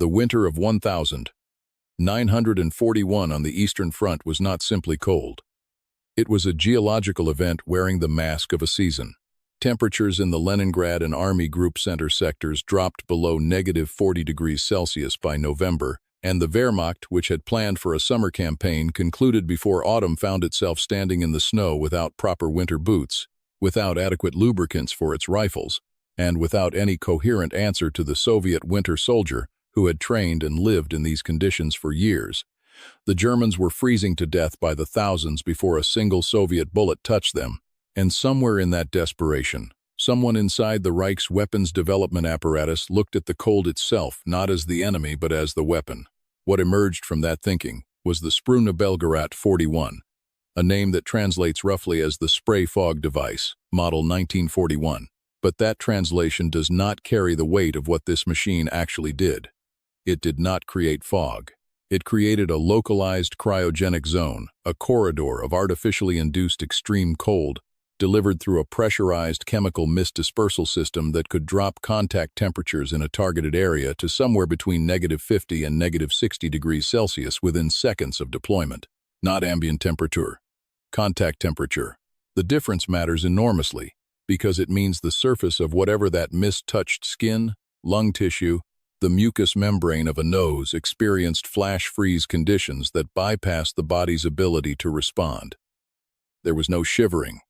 The winter of 1941 on the Eastern Front was not simply cold. It was a geological event wearing the mask of a season. Temperatures in the Leningrad and Army Group Center sectors dropped below -40°C by November, and the Wehrmacht, which had planned for a summer campaign, concluded before autumn found itself standing in the snow without proper winter boots, without adequate lubricants for its rifles, and without any coherent answer to the Soviet winter soldier who had trained and lived in these conditions for years. The Germans were freezing to death by the thousands before a single Soviet bullet touched them. And somewhere in that desperation, someone inside the Reich's weapons development apparatus looked at the cold itself not as the enemy but as the weapon. What emerged from that thinking was the Sprühnebelgerät 41, a name that translates roughly as the spray fog device, model 1941. But that translation does not carry the weight of what this machine actually did. It did not create fog. It created a localized cryogenic zone, a corridor of artificially induced extreme cold, delivered through a pressurized chemical mist dispersal system that could drop contact temperatures in a targeted area to somewhere between -50 and -60°C within seconds of deployment. Not ambient temperature, contact temperature. The difference matters enormously because it means the surface of whatever that mist-touched skin, lung tissue, the mucous membrane of a nose experienced flash freeze conditions that bypassed the body's ability to respond. There was no shivering.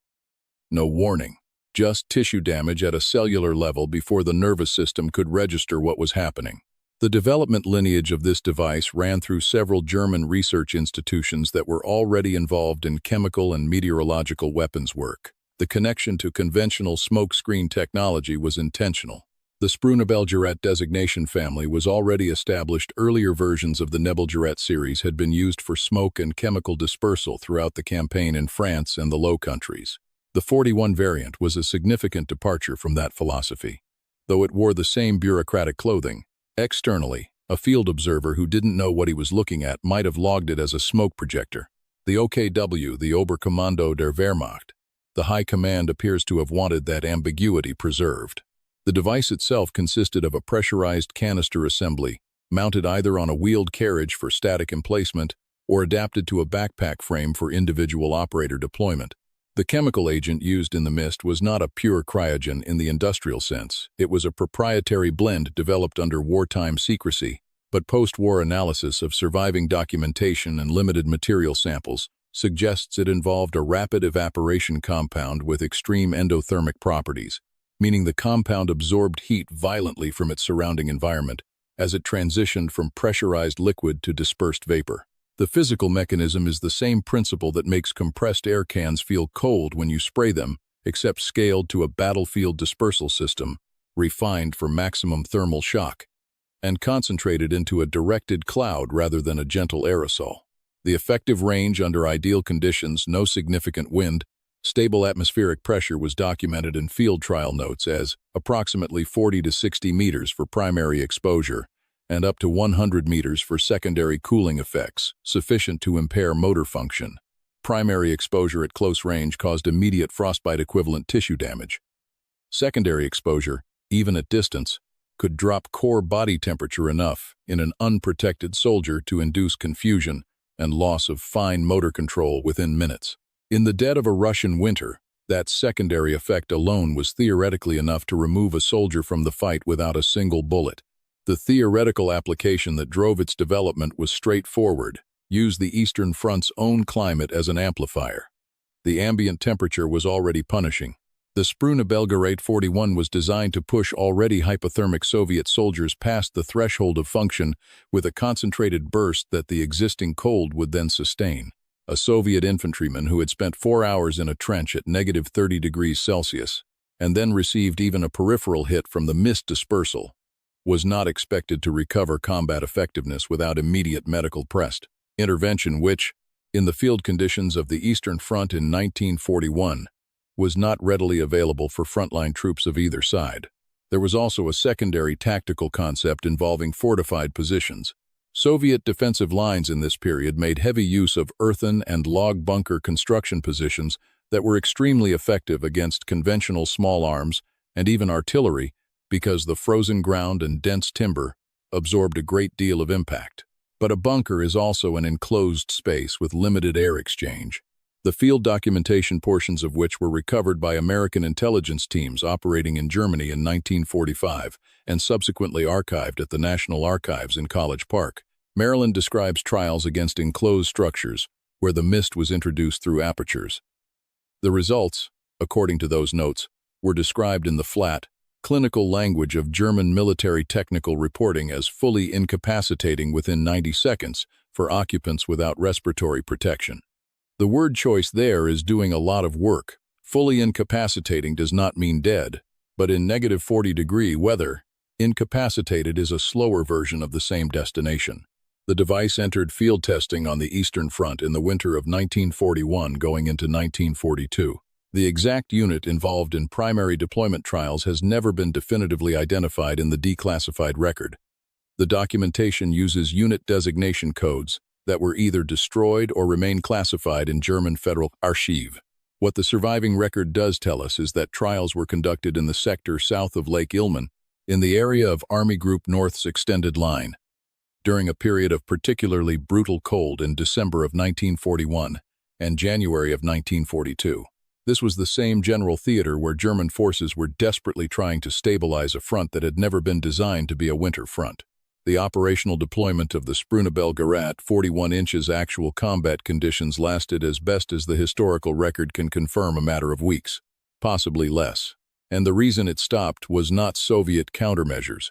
No warning, just tissue damage at a cellular level before the nervous system could register what was happening. The development lineage of this device ran through several German research institutions that were already involved in chemical and meteorological weapons work. The connection to conventional smokescreen technology was intentional. The Sprühnebelgerät designation family was already established. Earlier versions of the Nebelgerät series had been used for smoke and chemical dispersal throughout the campaign in France and the Low Countries. The 41 variant was a significant departure from that philosophy. Though it wore the same bureaucratic clothing, externally, a field observer who didn't know what he was looking at might have logged it as a smoke projector. The OKW, the Oberkommando der Wehrmacht, the High Command appears to have wanted that ambiguity preserved. The device itself consisted of a pressurized canister assembly, mounted either on a wheeled carriage for static emplacement or adapted to a backpack frame for individual operator deployment. The chemical agent used in the mist was not a pure cryogen in the industrial sense. It was a proprietary blend developed under wartime secrecy, but post-war analysis of surviving documentation and limited material samples suggests it involved a rapid evaporation compound with extreme endothermic properties, meaning the compound absorbed heat violently from its surrounding environment as it transitioned from pressurized liquid to dispersed vapor. The physical mechanism is the same principle that makes compressed air cans feel cold when you spray them, except scaled to a battlefield dispersal system, refined for maximum thermal shock, and concentrated into a directed cloud rather than a gentle aerosol. The effective range under ideal conditions, no significant wind, stable atmospheric pressure was documented in field trial notes as approximately 40 to 60 meters for primary exposure, and up to 100 meters for secondary cooling effects, sufficient to impair motor function. Primary exposure at close range caused immediate frostbite-equivalent tissue damage. Secondary exposure, even at distance, could drop core body temperature enough in an unprotected soldier to induce confusion and loss of fine motor control within minutes. In the dead of a Russian winter, that secondary effect alone was theoretically enough to remove a soldier from the fight without a single bullet. The theoretical application that drove its development was straightforward: use the Eastern Front's own climate as an amplifier. The ambient temperature was already punishing. The Sprühnebelgerät 41 was designed to push already hypothermic Soviet soldiers past the threshold of function with a concentrated burst that the existing cold would then sustain. A Soviet infantryman who had spent 4 hours in a trench at -30°C and then received even a peripheral hit from the mist dispersal was not expected to recover combat effectiveness without immediate medical intervention which, in the field conditions of the Eastern Front in 1941, was not readily available for frontline troops of either side. There was also a secondary tactical concept involving fortified positions. Soviet defensive lines in this period made heavy use of earthen and log bunker construction positions that were extremely effective against conventional small arms and even artillery, because the frozen ground and dense timber absorbed a great deal of impact. But a bunker is also an enclosed space with limited air exchange. The field documentation portions of which were recovered by American intelligence teams operating in Germany in 1945 and subsequently archived at the National Archives in College Park, Maryland, describes trials against enclosed structures where the mist was introduced through apertures. The results, according to those notes, were described in the flat, clinical language of German military technical reporting as fully incapacitating within 90 seconds for occupants without respiratory protection. The word choice there is doing a lot of work. Fully incapacitating does not mean dead, but in negative 40-degree weather, incapacitated is a slower version of the same destination. The device entered field testing on the Eastern Front in the winter of 1941 going into 1942. The exact unit involved in primary deployment trials has never been definitively identified in the declassified record. The documentation uses unit designation codes that were either destroyed or remain classified in German Federal Archive. What the surviving record does tell us is that trials were conducted in the sector south of Lake Ilmen, in the area of Army Group North's extended line, during a period of particularly brutal cold in December of 1941 and January of 1942. This was the same general theater where German forces were desperately trying to stabilize a front that had never been designed to be a winter front. The operational deployment of the Sprühnebelgerät 41 inches actual combat conditions lasted as best as the historical record can confirm a matter of weeks, possibly less. And the reason it stopped was not Soviet countermeasures.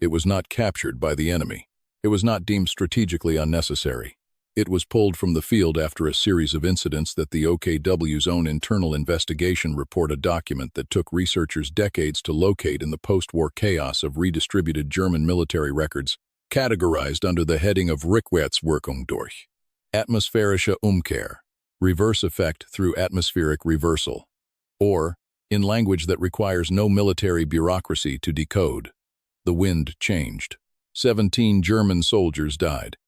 It was not captured by the enemy. It was not deemed strategically unnecessary. It was pulled from the field after a series of incidents that the OKW's own internal investigation report, a document that took researchers decades to locate in the post-war chaos of redistributed German military records, categorized under the heading of Rückwärtswirkung durch atmosphärische Umkehr, reverse effect through atmospheric reversal, or, in language that requires no military bureaucracy to decode, the wind changed. 17 German soldiers died.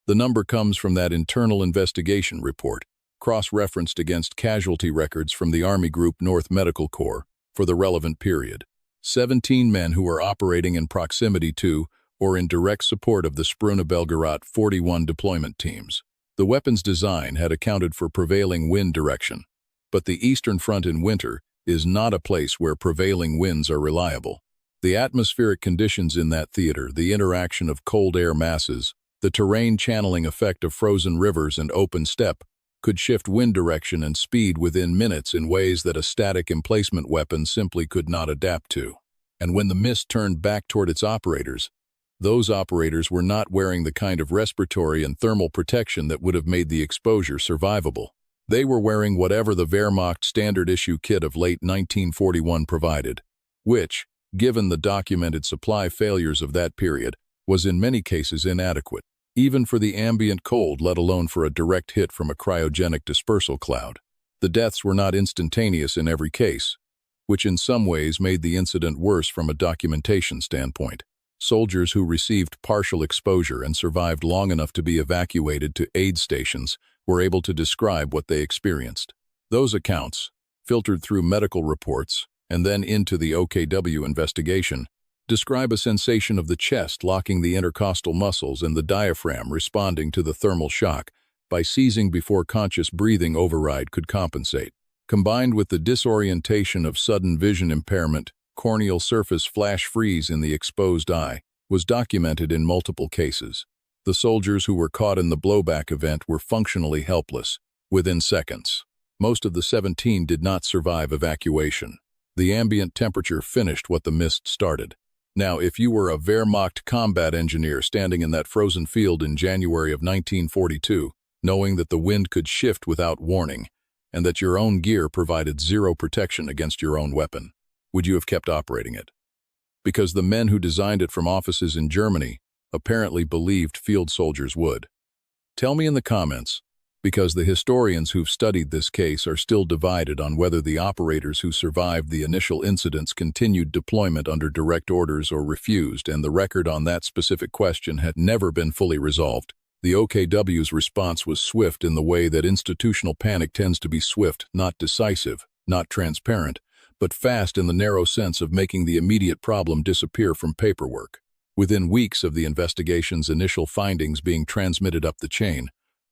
The number comes from that internal investigation report, cross-referenced against casualty records from the Army Group North Medical Corps for the relevant period. 17 men who were operating in proximity to or in direct support of the Sprühnebelgerät 41 deployment teams. The weapon's design had accounted for prevailing wind direction, but the Eastern Front in winter is not a place where prevailing winds are reliable. The atmospheric conditions in that theater, the interaction of cold air masses, the terrain channeling effect of frozen rivers and open steppe could shift wind direction and speed within minutes in ways that a static emplacement weapon simply could not adapt to. And when the mist turned back toward its operators, those operators were not wearing the kind of respiratory and thermal protection that would have made the exposure survivable. They were wearing whatever the Wehrmacht standard-issue kit of late 1941 provided, which, given the documented supply failures of that period, was in many cases inadequate, even for the ambient cold, let alone for a direct hit from a cryogenic dispersal cloud. The deaths were not instantaneous in every case, which in some ways made the incident worse from a documentation standpoint. Soldiers who received partial exposure and survived long enough to be evacuated to aid stations were able to describe what they experienced. Those accounts, filtered through medical reports and then into the OKW investigation, describe a sensation of the chest locking the intercostal muscles and the diaphragm responding to the thermal shock by seizing before conscious breathing override could compensate. Combined with the disorientation of sudden vision impairment, corneal surface flash freeze in the exposed eye was documented in multiple cases. The soldiers who were caught in the blowback event were functionally helpless within seconds. Most of the 17 did not survive evacuation. The ambient temperature finished what the mist started. Now, if you were a Wehrmacht combat engineer standing in that frozen field in January of 1942, knowing that the wind could shift without warning, and that your own gear provided zero protection against your own weapon, would you have kept operating it? Because the men who designed it from offices in Germany apparently believed field soldiers would. Tell me in the comments, because the historians who've studied this case are still divided on whether the operators who survived the initial incidents continued deployment under direct orders or refused, and the record on that specific question had never been fully resolved. The OKW's response was swift in the way that institutional panic tends to be swift, not decisive, not transparent, but fast in the narrow sense of making the immediate problem disappear from paperwork. Within weeks of the investigation's initial findings being transmitted up the chain,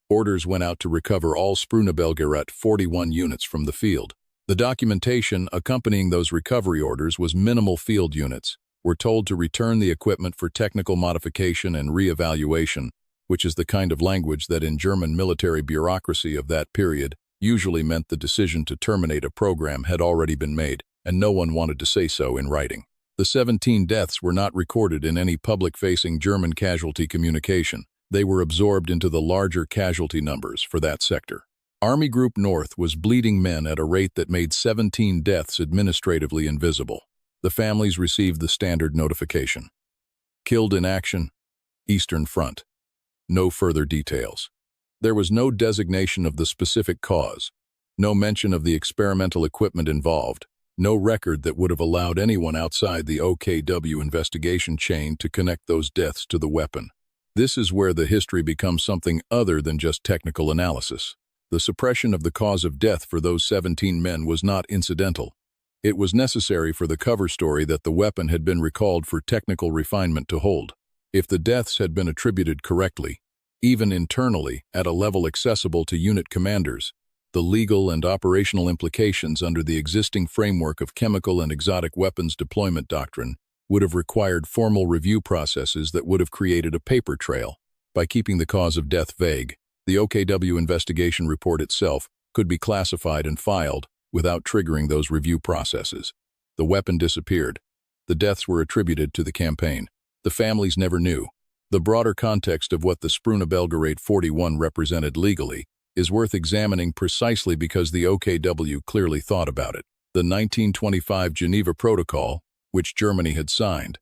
orders went out to recover all Sprühnebelgerät 41 units from the field. The documentation accompanying those recovery orders was minimal field units. Were told to return the equipment for technical modification and re-evaluation, which is the kind of language that in German military bureaucracy of that period usually meant the decision to terminate a program had already been made, and no one wanted to say so in writing. The 17 deaths were not recorded in any public-facing German casualty communication. They were absorbed into the larger casualty numbers for that sector. Army Group North was bleeding men at a rate that made 17 deaths administratively invisible. The families received the standard notification. Killed in action, Eastern Front. No further details. There was no designation of the specific cause, no mention of the experimental equipment involved, no record that would have allowed anyone outside the OKW investigation chain to connect those deaths to the weapon. This is where the history becomes something other than just technical analysis. The suppression of the cause of death for those 17 men was not incidental. It was necessary for the cover story that the weapon had been recalled for technical refinement to hold. If the deaths had been attributed correctly, even internally at a level accessible to unit commanders, the legal and operational implications under the existing framework of chemical and exotic weapons deployment doctrine would have required formal review processes that would have created a paper trail. By keeping the cause of death vague, the OKW investigation report itself could be classified and filed without triggering those review processes. The weapon disappeared. The deaths were attributed to the campaign. The families never knew. The broader context of what the Sprühnebelgerät 41 represented legally is worth examining precisely because the OKW clearly thought about it. The 1925 Geneva Protocol, which Germany had signed,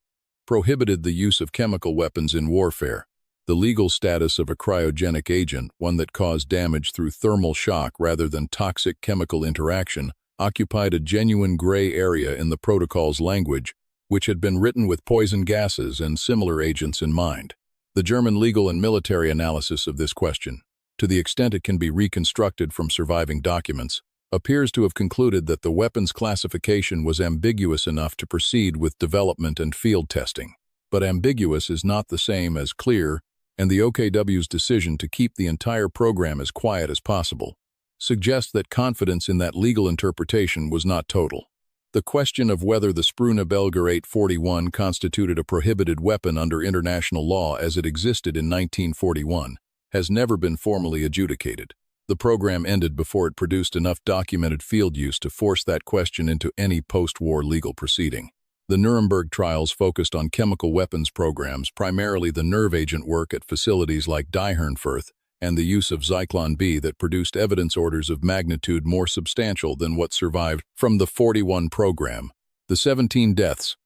prohibited the use of chemical weapons in warfare. The legal status of a cryogenic agent, one that caused damage through thermal shock rather than toxic chemical interaction, occupied a genuine gray area in the protocol's language, which had been written with poison gases and similar agents in mind. The German legal and military analysis of this question, to the extent it can be reconstructed from surviving documents, appears to have concluded that the weapon's classification was ambiguous enough to proceed with development and field testing. But ambiguous is not the same as clear, and the OKW's decision to keep the entire program as quiet as possible suggests that confidence in that legal interpretation was not total. The question of whether the Sprühnebelgerät 41 constituted a prohibited weapon under international law as it existed in 1941 has never been formally adjudicated. The program ended before it produced enough documented field use to force that question into any post-war legal proceeding. The Nuremberg trials focused on chemical weapons programs, primarily the nerve agent work at facilities like Diehnefurth and the use of Zyklon B that produced evidence orders of magnitude more substantial than what survived from the 41 program. The 17 deaths,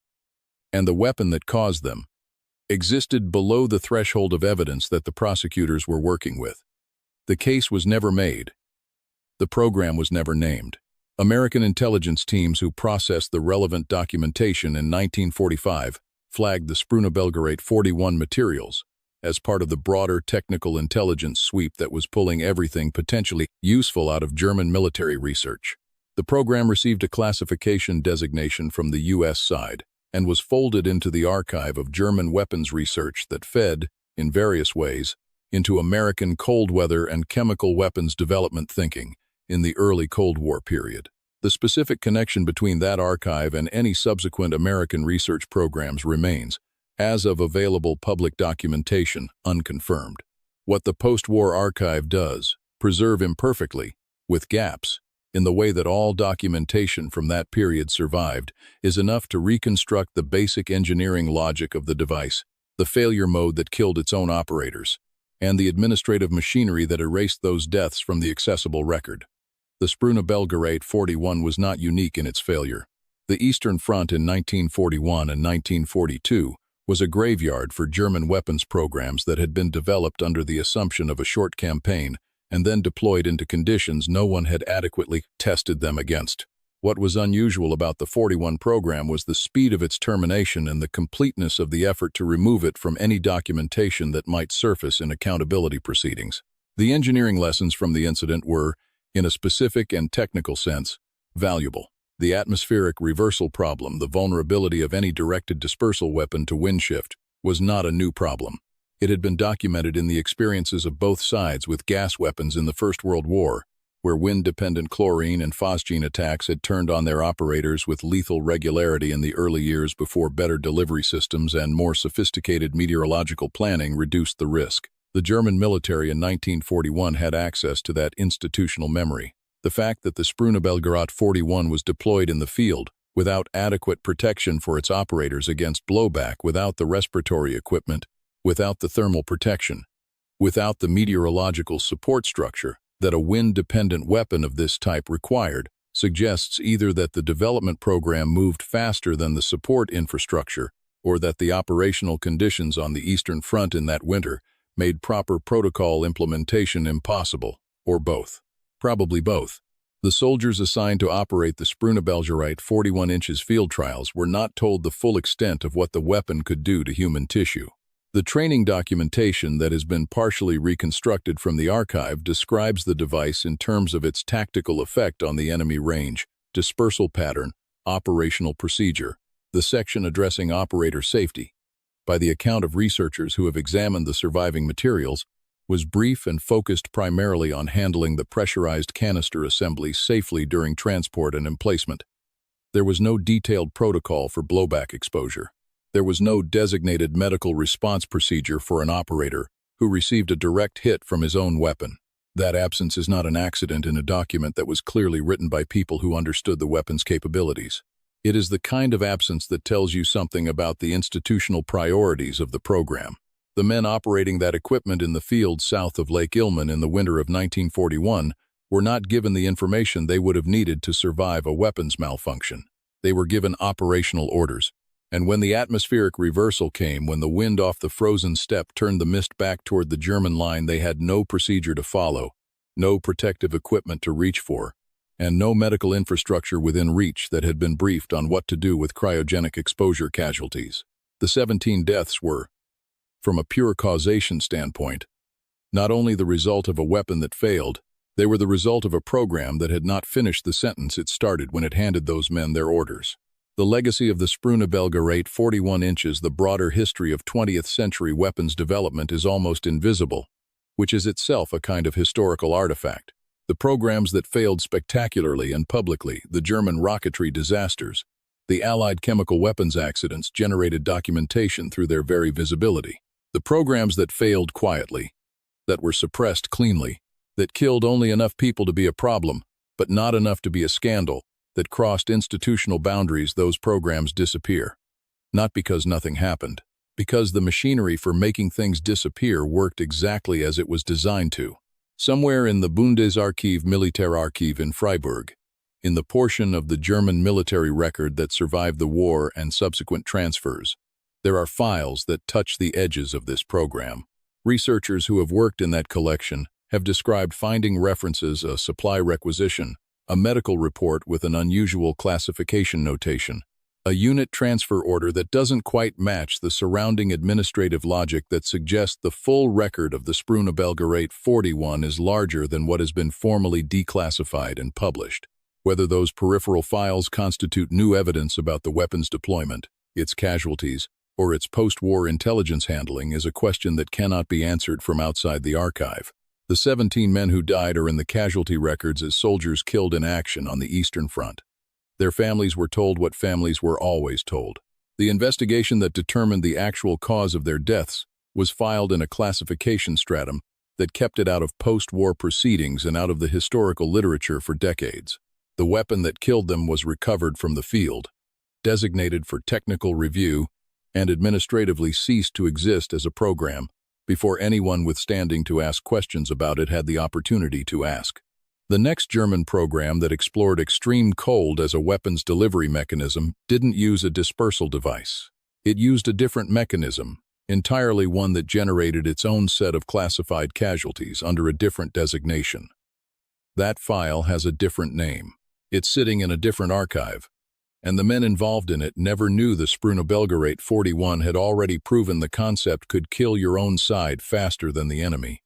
and the weapon that caused them, existed below the threshold of evidence that the prosecutors were working with. The case was never made. The program was never named. American intelligence teams who processed the relevant documentation in 1945 flagged the Sprühnebelgerät 41 materials as part of the broader technical intelligence sweep that was pulling everything potentially useful out of German military research. The program received a classification designation from the U.S. side and was folded into the archive of German weapons research that fed, in various ways, into American cold weather and chemical weapons development thinking in the early Cold War period. The specific connection between that archive and any subsequent American research programs remains, as of available public documentation, unconfirmed. What the post-war archive does, preserve imperfectly, with gaps, in the way that all documentation from that period survived, is enough to reconstruct the basic engineering logic of the device, the failure mode that killed its own operators, and the administrative machinery that erased those deaths from the accessible record. The Sprühnebelgerät 41 was not unique in its failure. The Eastern Front in 1941 and 1942 was a graveyard for German weapons programs that had been developed under the assumption of a short campaign and then deployed into conditions no one had adequately tested them against. What was unusual about the 41 program was the speed of its termination and the completeness of the effort to remove it from any documentation that might surface in accountability proceedings. The engineering lessons from the incident were, in a specific and technical sense, valuable. The atmospheric reversal problem, the vulnerability of any directed dispersal weapon to wind shift, was not a new problem. It had been documented in the experiences of both sides with gas weapons in the First World War, where wind-dependent chlorine and phosgene attacks had turned on their operators with lethal regularity in the early years before better delivery systems and more sophisticated meteorological planning reduced the risk. The German military in 1941 had access to that institutional memory. The fact that the Sprühnebelgerät 41 was deployed in the field, without adequate protection for its operators against blowback, without the respiratory equipment, without the thermal protection, without the meteorological support structure that a wind-dependent weapon of this type required, suggests either that the development program moved faster than the support infrastructure, or that the operational conditions on the Eastern Front in that winter made proper protocol implementation impossible, or both. Probably both. The soldiers assigned to operate the Sprühnebelgerät 41 inches field trials were not told the full extent of what the weapon could do to human tissue. The training documentation that has been partially reconstructed from the archive describes the device in terms of its tactical effect on the enemy range, dispersal pattern, operational procedure, the section addressing operator safety. By the account of researchers who have examined the surviving materials, was brief and focused primarily on handling the pressurized canister assembly safely during transport and emplacement. There was no detailed protocol for blowback exposure. There was no designated medical response procedure for an operator who received a direct hit from his own weapon. That absence is not an accident in a document that was clearly written by people who understood the weapon's capabilities. It is the kind of absence that tells you something about the institutional priorities of the program. The men operating that equipment in the field south of Lake Ilmen in the winter of 1941 were not given the information they would have needed to survive a weapons malfunction. They were given operational orders. And when the atmospheric reversal came, when the wind off the frozen steppe turned the mist back toward the German line, they had no procedure to follow, no protective equipment to reach for, and no medical infrastructure within reach that had been briefed on what to do with cryogenic exposure casualties. The 17 deaths were, from a pure causation standpoint, not only the result of a weapon that failed, they were the result of a program that had not finished the sentence it started when it handed those men their orders. The legacy of the Sprühnebelgerät 41 inches, the broader history of 20th century weapons development, is almost invisible, which is itself a kind of historical artifact. The programs that failed spectacularly and publicly, the German rocketry disasters, the Allied chemical weapons accidents, generated documentation through their very visibility. The programs that failed quietly, that were suppressed cleanly, that killed only enough people to be a problem, but not enough to be a scandal, that crossed institutional boundaries, those programs disappear. Not because nothing happened, because the machinery for making things disappear worked exactly as it was designed to. Somewhere in the Bundesarchiv Militärarchiv in Freiburg, in the portion of the German military record that survived the war and subsequent transfers, there are files that touch the edges of this program. Researchers who have worked in that collection have described finding references, a supply requisition, a medical report with an unusual classification notation, a unit transfer order that doesn't quite match the surrounding administrative logic that suggests the full record of the Sprühnebelgerät 41 is larger than what has been formally declassified and published. Whether those peripheral files constitute new evidence about the weapon's deployment, its casualties, or its post-war intelligence handling is a question that cannot be answered from outside the archive. The 17 men who died are in the casualty records as soldiers killed in action on the Eastern Front. Their families were told what families were always told. The investigation that determined the actual cause of their deaths was filed in a classification stratum that kept it out of post-war proceedings and out of the historical literature for decades. The weapon that killed them was recovered from the field, designated for technical review, and administratively ceased to exist as a program before anyone with standing to ask questions about it had the opportunity to ask. The next German program that explored extreme cold as a weapons delivery mechanism didn't use a dispersal device. It used a different mechanism, entirely one that generated its own set of classified casualties under a different designation. That file has a different name. It's sitting in a different archive, and the men involved in it never knew the Sprühnebelgerät 41 had already proven the concept could kill your own side faster than the enemy.